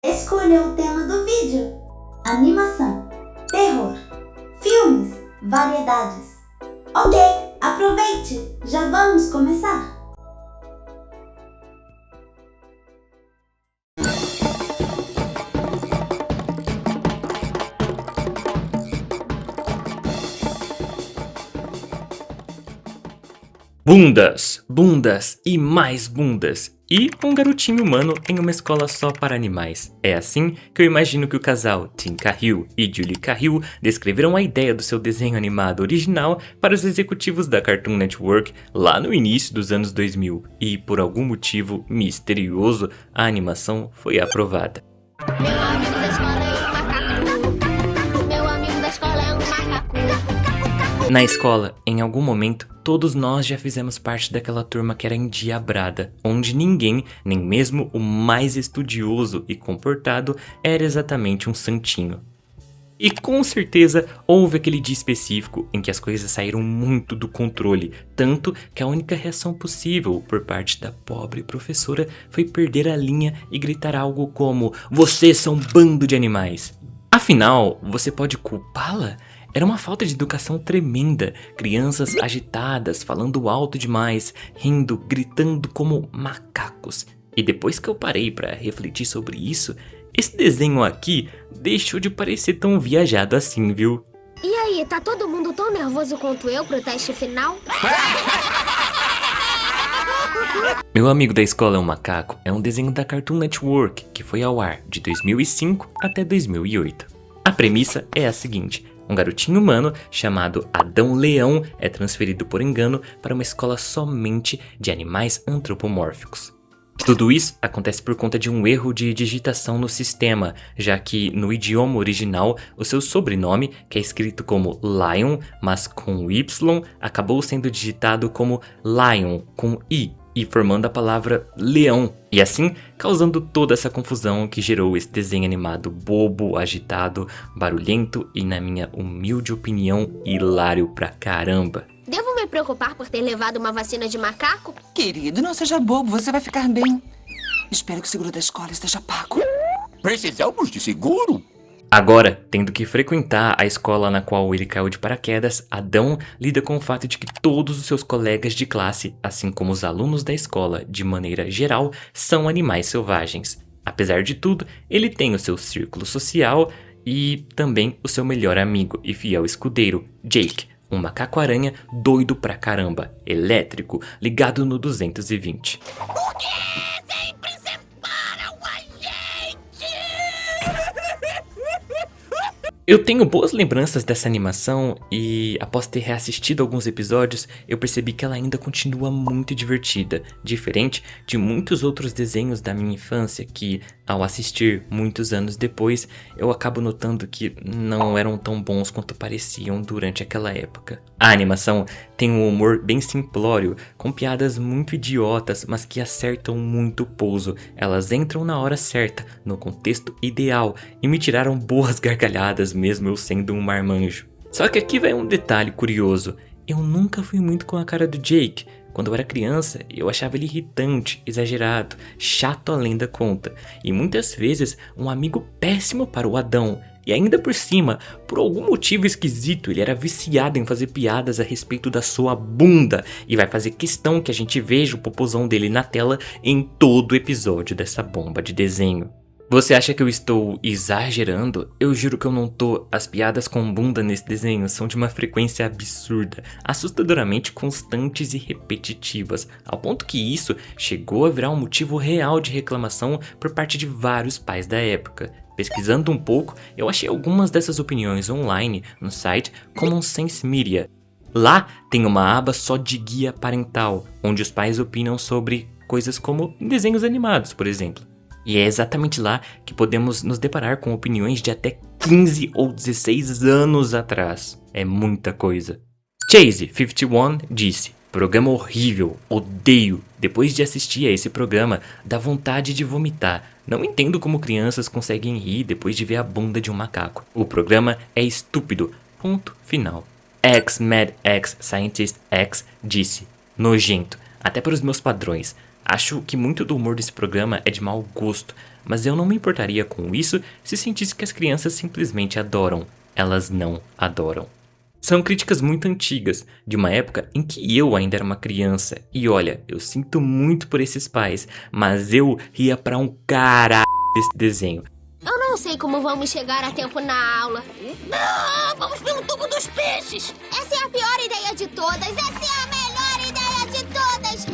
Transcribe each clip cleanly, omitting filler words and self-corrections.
Escolha o tema do vídeo: animação, terror, filmes, variedades. Ok, aproveite! Já vamos começar! Bundas, bundas e mais bundas. E um garotinho humano em uma escola só para animais. É assim que eu imagino que o casal Tim Cahill e Julie Cahill descreveram a ideia do seu desenho animado original para os executivos da Cartoon Network lá no início dos anos 2000. E por algum motivo misterioso, a animação foi aprovada. Meu amigo da escola é um macaco. Meu amigo da escola é um macaco. Na escola, em algum momento, todos nós já fizemos parte daquela turma que era endiabrada, onde ninguém, nem mesmo o mais estudioso e comportado, era exatamente um santinho. E com certeza houve aquele dia específico em que as coisas saíram muito do controle, tanto que a única reação possível por parte da pobre professora foi perder a linha e gritar algo como: "Vocês são um bando de animais!" Afinal, você pode culpá-la? Era uma falta de educação tremenda, crianças agitadas, falando alto demais, rindo, gritando como macacos. E depois que eu parei para refletir sobre isso, esse desenho aqui deixou de parecer tão viajado assim, viu? E aí, tá todo mundo tão nervoso quanto eu pro teste final? Meu amigo da escola é um macaco é um desenho da Cartoon Network que foi ao ar de 2005 até 2008. A premissa é a seguinte: um garotinho humano chamado Adão Leão é transferido por engano para uma escola somente de animais antropomórficos. Tudo isso acontece por conta de um erro de digitação no sistema, já que no idioma original o seu sobrenome, que é escrito como Lion, mas com Y, acabou sendo digitado como Lion, com I, e formando a palavra leão, e assim causando toda essa confusão que gerou esse desenho animado bobo, agitado, barulhento e, na minha humilde opinião, hilário pra caramba. Devo me preocupar por ter levado uma vacina de macaco? Querido, não seja bobo, você vai ficar bem. Espero que o seguro da escola esteja pago. Precisamos de seguro? Agora, tendo que frequentar a escola na qual ele caiu de paraquedas, Adão lida com o fato de que todos os seus colegas de classe, assim como os alunos da escola de maneira geral, são animais selvagens. Apesar de tudo, ele tem o seu círculo social e também o seu melhor amigo e fiel escudeiro, Jake, um macaco-aranha doido pra caramba, elétrico, ligado no 220. Eu tenho boas lembranças dessa animação e, após ter reassistido alguns episódios, eu percebi que ela ainda continua muito divertida, diferente de muitos outros desenhos da minha infância que, ao assistir muitos anos depois, eu acabo notando que não eram tão bons quanto pareciam durante aquela época. A animação tem um humor bem simplório, com piadas muito idiotas, mas que acertam muito o pouso. Elas entram na hora certa, no contexto ideal, e me tiraram boas gargalhadas mesmo eu sendo um marmanjo. Só que aqui vai um detalhe curioso: eu nunca fui muito com a cara do Jake. Quando eu era criança, eu achava ele irritante, exagerado, chato além da conta, e muitas vezes um amigo péssimo para o Adão. E ainda por cima, por algum motivo esquisito, ele era viciado em fazer piadas a respeito da sua bunda e vai fazer questão que a gente veja o popozão dele na tela em todo episódio dessa bomba de desenho. Você acha que eu estou exagerando? Eu juro que eu não tô. As piadas com bunda nesse desenho são de uma frequência absurda, assustadoramente constantes e repetitivas, ao ponto que isso chegou a virar um motivo real de reclamação por parte de vários pais da época. Pesquisando um pouco, eu achei algumas dessas opiniões online no site Common Sense Media. Lá tem uma aba só de guia parental, onde os pais opinam sobre coisas como desenhos animados, por exemplo. E é exatamente lá que podemos nos deparar com opiniões de até 15 ou 16 anos atrás. É muita coisa. Chase51 disse: "Programa horrível, odeio. Depois de assistir a esse programa, dá vontade de vomitar. Não entendo como crianças conseguem rir depois de ver a bunda de um macaco. O programa é estúpido. Ponto final." X-Mad X Scientist X disse: "Nojento, até para os meus padrões. Acho que muito do humor desse programa é de mau gosto, mas eu não me importaria com isso se sentisse que as crianças simplesmente adoram. Elas não adoram. São críticas muito antigas, de uma época em que eu ainda era uma criança. E olha, eu sinto muito por esses pais, mas eu ria pra um caralho desse desenho. Eu não sei como vamos chegar a tempo na aula. Não, vamos pelo tubo dos peixes. Essa é a pior ideia de todas. Essa é a melhor ideia de todas.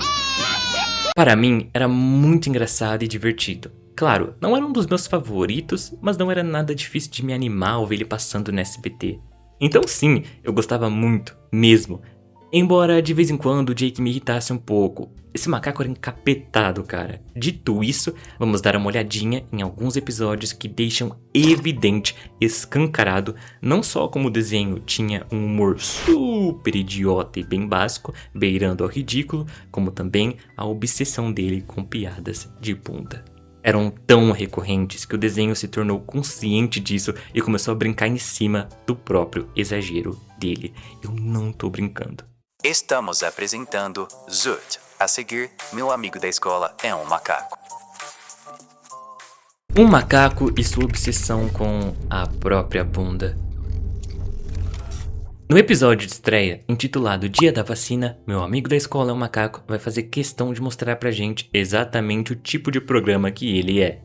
Para mim, era muito engraçado e divertido. Claro, não era um dos meus favoritos, mas não era nada difícil de me animar ao ver ele passando no SBT. Então sim, eu gostava muito, mesmo. Embora de vez em quando o Jake me irritasse um pouco. Esse macaco era encapetado, cara. Dito isso, vamos dar uma olhadinha em alguns episódios que deixam evidente, escancarado, não só como o desenho tinha um humor super idiota e bem básico, beirando ao ridículo, como também a obsessão dele com piadas de bunda. Eram tão recorrentes que o desenho se tornou consciente disso e começou a brincar em cima do próprio exagero dele. Eu não tô brincando. Estamos apresentando Zoot. A seguir, meu amigo da escola é um macaco. Um macaco e sua obsessão com a própria bunda. No episódio de estreia, intitulado Dia da Vacina, meu amigo da escola é um macaco vai fazer questão de mostrar pra gente exatamente o tipo de programa que ele é.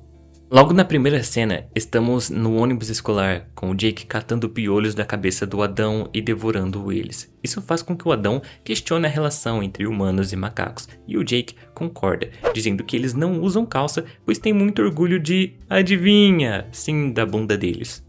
Logo na primeira cena, estamos no ônibus escolar, com o Jake catando piolhos da cabeça do Adão e devorando eles. Isso faz com que o Adão questione a relação entre humanos e macacos, e o Jake concorda, dizendo que eles não usam calça, pois tem muito orgulho de, adivinha, sim, da bunda deles.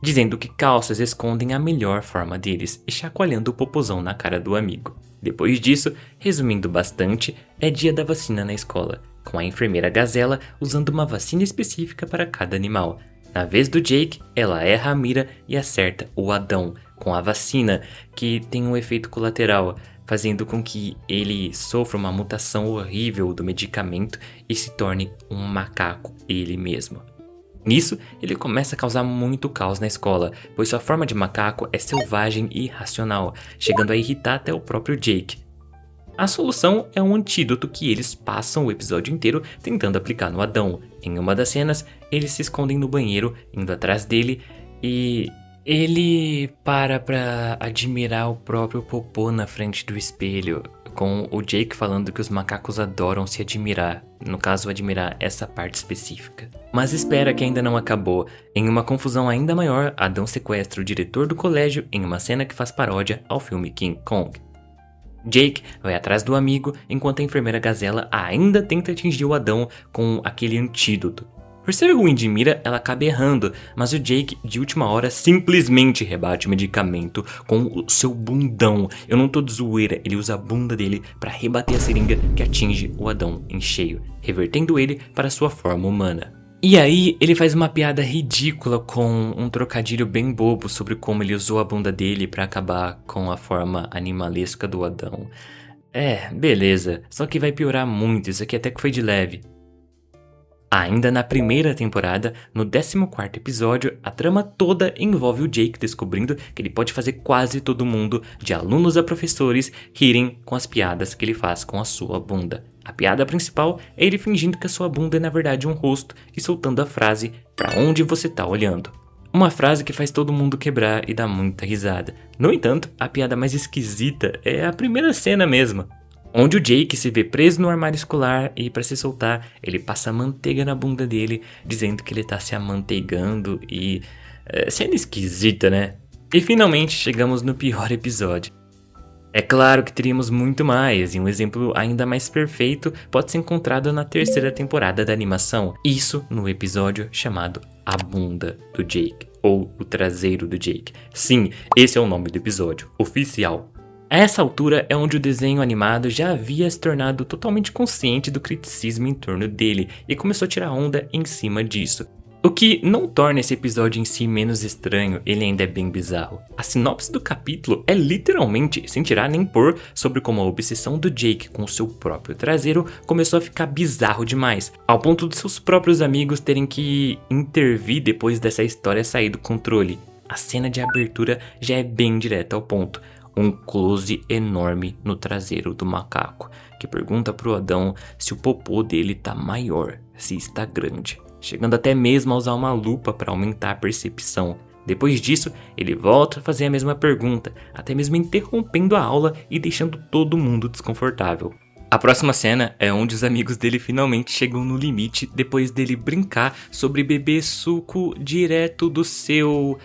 Dizendo que calças escondem a melhor forma deles e chacoalhando o popozão na cara do amigo. Depois disso, resumindo bastante, é dia da vacina na escola, com a enfermeira Gazela usando uma vacina específica para cada animal. Na vez do Jake, ela erra a mira e acerta o Adão com a vacina, que tem um efeito colateral, fazendo com que ele sofra uma mutação horrível do medicamento e se torne um macaco ele mesmo. Nisso, ele começa a causar muito caos na escola, pois sua forma de macaco é selvagem e irracional, chegando a irritar até o próprio Jake. A solução é um antídoto que eles passam o episódio inteiro tentando aplicar no Adão. Em uma das cenas, eles se escondem no banheiro, indo atrás dele, e ele para pra admirar o próprio popô na frente do espelho, com o Jake falando que os macacos adoram se admirar, no caso admirar essa parte específica. Mas espera que ainda não acabou. Em uma confusão ainda maior, Adão sequestra o diretor do colégio em uma cena que faz paródia ao filme King Kong. Jake vai atrás do amigo enquanto a enfermeira Gazela ainda tenta atingir o Adão com aquele antídoto. Por ser ruim de mira, ela acaba errando, mas o Jake, de última hora, simplesmente rebate o medicamento com o seu bundão. Eu não tô de zoeira, ele usa a bunda dele para rebater a seringa que atinge o Adão em cheio, revertendo ele para sua forma humana. E aí, ele faz uma piada ridícula com um trocadilho bem bobo sobre como ele usou a bunda dele para acabar com a forma animalesca do Adão. Beleza, só que vai piorar muito, isso aqui até que foi de leve. Ainda na primeira temporada, no 14º episódio, a trama toda envolve o Jake descobrindo que ele pode fazer quase todo mundo, de alunos a professores, rirem com as piadas que ele faz com a sua bunda. A piada principal é ele fingindo que a sua bunda é na verdade um rosto e soltando a frase "pra onde você tá olhando?". Uma frase que faz todo mundo quebrar e dar muita risada. No entanto, a piada mais esquisita é a primeira cena mesmo, onde o Jake se vê preso no armário escolar e para se soltar, ele passa manteiga na bunda dele, dizendo que ele tá se amanteigando e... cena esquisita, né? E finalmente chegamos no pior episódio. É claro que teríamos muito mais, e um exemplo ainda mais perfeito pode ser encontrado na 3ª temporada da animação. Isso no episódio chamado A Bunda do Jake, ou O Traseiro do Jake. Sim, esse é o nome do episódio, oficial. A essa altura é onde o desenho animado já havia se tornado totalmente consciente do criticismo em torno dele e começou a tirar onda em cima disso. O que não torna esse episódio em si menos estranho, ele ainda é bem bizarro. A sinopse do capítulo é literalmente, sem tirar nem pôr, sobre como a obsessão do Jake com o seu próprio traseiro começou a ficar bizarro demais, ao ponto de seus próprios amigos terem que intervir depois dessa história sair do controle. A cena de abertura já é bem direta ao ponto, um close enorme no traseiro do macaco, que pergunta pro Adão se o popô dele tá maior, se está grande, chegando até mesmo a usar uma lupa para aumentar a percepção. Depois disso, ele volta a fazer a mesma pergunta, até mesmo interrompendo a aula e deixando todo mundo desconfortável. A próxima cena é onde os amigos dele finalmente chegam no limite depois dele brincar sobre beber suco direto do seu...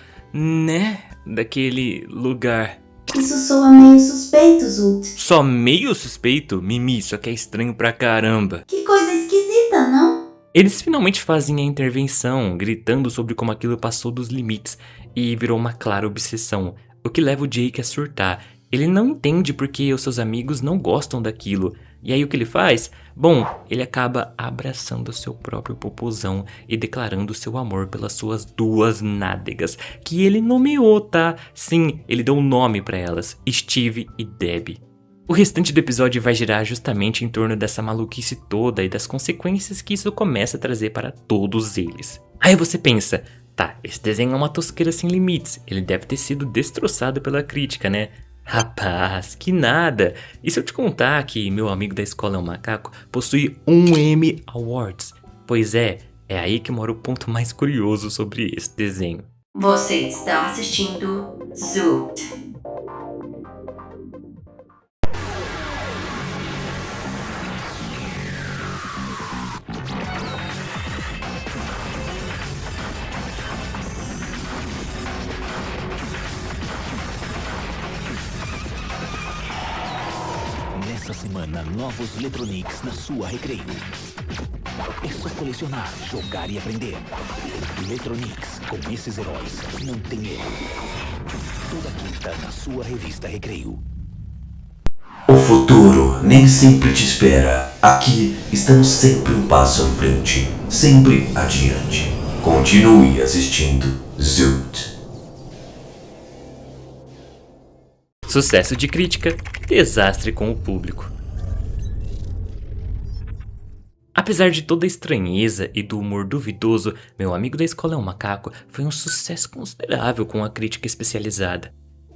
daquele lugar. Isso soa meio suspeito, Zult. Só meio suspeito? Mimi, isso aqui é estranho pra caramba. Que coisa esquisita, não? Eles finalmente fazem a intervenção, gritando sobre como aquilo passou dos limites e virou uma clara obsessão, o que leva o Jake a surtar. Ele não entende porque os seus amigos não gostam daquilo. E aí o que ele faz? Bom, ele acaba abraçando seu próprio popozão e declarando seu amor pelas suas 2 nádegas, que ele nomeou, tá? Sim, ele deu um nome pra elas, Steve e Debbie. O restante do episódio vai girar justamente em torno dessa maluquice toda e das consequências que isso começa a trazer para todos eles. Aí você pensa, tá, esse desenho é uma tosqueira sem limites, ele deve ter sido destroçado pela crítica, né? Rapaz, que nada! E se eu te contar que Meu Amigo da Escola é um Macaco possui um Emmy Awards? Pois é aí que mora o ponto mais curioso sobre esse desenho. Você está assistindo Zoot. Nessa semana, novos Letronics na sua Recreio. É só colecionar, jogar e aprender. Letronics, com esses heróis, não tem erro. Toda quinta na sua revista Recreio. O futuro nem sempre te espera. Aqui estamos sempre um passo à frente, sempre adiante. Continue assistindo Zoot. Sucesso de crítica, desastre com o público. Apesar de toda a estranheza e do humor duvidoso, Meu Amigo da Escola é um Macaco foi um sucesso considerável com a crítica especializada.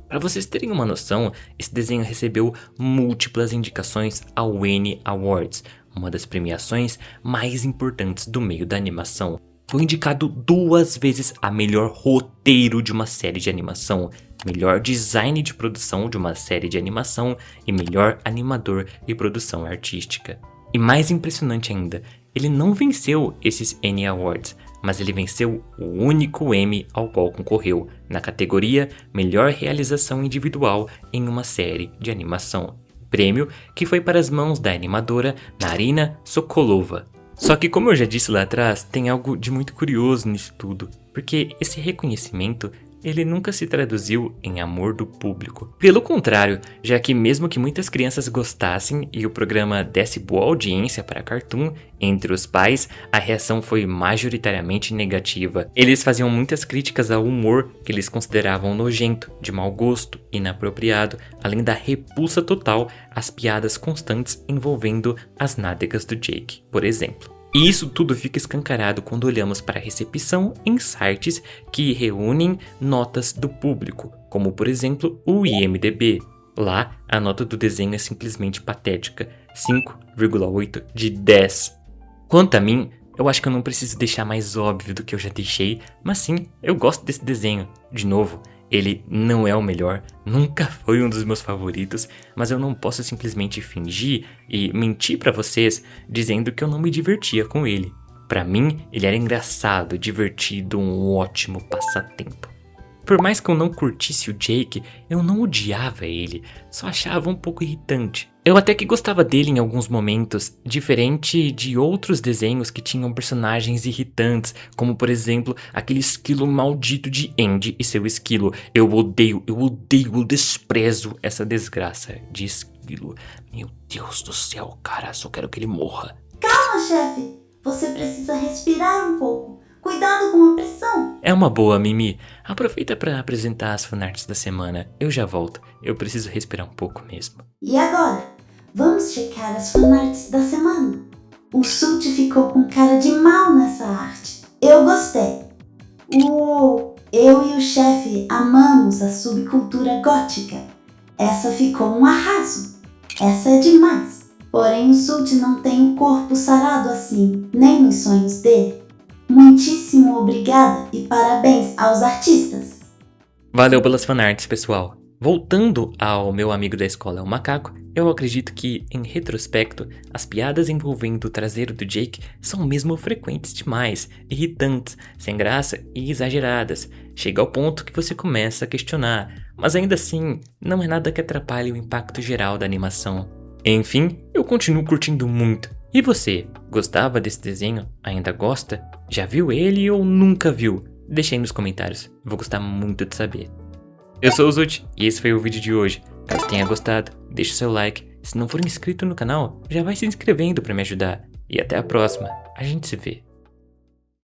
Para vocês terem uma noção, esse desenho recebeu múltiplas indicações ao Annie Awards, uma das premiações mais importantes do meio da animação. Foi indicado 2 vezes a melhor roteiro de uma série de animação, melhor design de produção de uma série de animação e melhor animador e produção artística. E mais impressionante ainda, ele não venceu esses Annie Awards, mas ele venceu o único Emmy ao qual concorreu, na categoria Melhor Realização Individual em uma Série de Animação. Prêmio que foi para as mãos da animadora Narina Sokolova. Só que, como eu já disse lá atrás, tem algo de muito curioso nisso tudo, porque esse reconhecimento ele nunca se traduziu em amor do público. Pelo contrário, já que mesmo que muitas crianças gostassem e o programa desse boa audiência para Cartoon, entre os pais, a reação foi majoritariamente negativa. Eles faziam muitas críticas ao humor que eles consideravam nojento, de mau gosto, inapropriado, além da repulsa total às piadas constantes envolvendo as nádegas do Jake, por exemplo. E isso tudo fica escancarado quando olhamos para a recepção em sites que reúnem notas do público, como por exemplo o IMDb. Lá, a nota do desenho é simplesmente patética, 5,8 de 10. Quanto a mim, eu acho que eu não preciso deixar mais óbvio do que eu já deixei, mas sim, eu gosto desse desenho. De novo, ele não é o melhor, nunca foi um dos meus favoritos, mas eu não posso simplesmente fingir e mentir pra vocês dizendo que eu não me divertia com ele. Pra mim, ele era engraçado, divertido, um ótimo passatempo. Por mais que eu não curtisse o Jake, eu não odiava ele, só achava um pouco irritante. Eu até que gostava dele em alguns momentos, diferente de outros desenhos que tinham personagens irritantes, como por exemplo, aquele esquilo maldito de Andy e seu esquilo. Eu desprezo essa desgraça de esquilo. Meu Deus do céu, cara, só quero que ele morra. Calma, chefe. Você precisa respirar um pouco. Cuidado com a pressão. É uma boa, Mimi. Aproveita para apresentar as fanarts da semana. Eu já volto. Eu preciso respirar um pouco mesmo. E agora? Vamos checar as fanarts da semana. O Sult ficou com cara de mal nessa arte. Eu gostei. Uou! Eu e o chefe amamos a subcultura gótica. Essa ficou um arraso. Essa é demais. Porém, o Zult não tem o corpo sarado assim, nem nos sonhos dele. Muitíssimo obrigada e parabéns aos artistas. Valeu pelas fanarts, pessoal. Voltando ao meu amigo da escola, o macaco, eu acredito que, em retrospecto, as piadas envolvendo o traseiro do Jake são mesmo frequentes demais, irritantes, sem graça e exageradas. Chega ao ponto que você começa a questionar, mas ainda assim, não é nada que atrapalhe o impacto geral da animação. Enfim, eu continuo curtindo muito. E você, gostava desse desenho? Ainda gosta? Já viu ele ou nunca viu? Deixa aí nos comentários, vou gostar muito de saber. Eu sou o Zult e esse foi o vídeo de hoje. Caso tenha gostado, deixa o seu like. Se não for inscrito no canal, já vai se inscrevendo para me ajudar. E até a próxima, a gente se vê.